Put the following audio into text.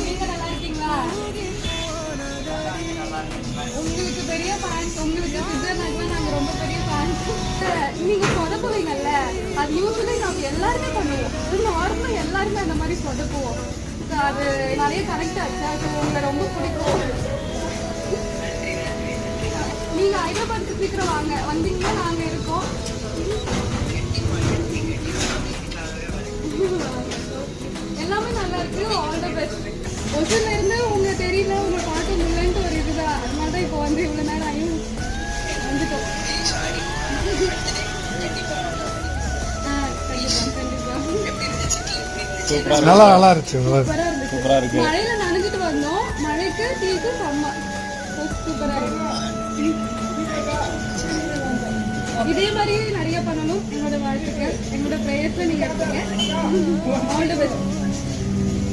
நீங்க நல்லா இருக்கீங்களா? உங்களுக்கு பெரிய ஃபேன்ஸ். உங்களுக்கு சித்தர்னாக்கெல்லாம் நாங்க ரொம்ப பெரிய ஃபேன்ஸ். நீங்க சொதப்புவீங்கல்ல, அது யூஸ்வலி நாங்கள் எல்லாருமே பண்ணுவோம். நார்மலாக எல்லாருமே அந்த மாதிரி சொதப்புவோம். அது நிறைய கனெக்ட் ஆச்சு. அது உங்களை ரொம்ப பிடிக்கும். நீங்க ஹைதராபாத்துக்கு சீக்கிரம் வாங்க. வந்தீங்கன்னா நாங்க இருக்கோம். எல்லாமே நல்லா இருக்கு. All the best. ஒசூர்ல இருந்து உங்க தெரியல, உங்க பார்க்க முடியலன்ட்டு ஒரு இதுதான். அதனாலதான் இப்போ வந்து இவ்வளவு நேரம் ஆயும் வந்துட்டோம். நல்லா இருந்துச்சு. சூப்பரா இருக்கு. மழையில நனைஞ்சிட்டு வந்தோம். மழைக்கு டீக்கு செம்ம சூப்பரா இருக்கு. இதே மாதிரி நிறைய பண்ணணும். என்னோட வாழ்த்துக்கள். என்னோட பிரேயர்ஸ்ல நீங்க இருக்கீங்க. All the best.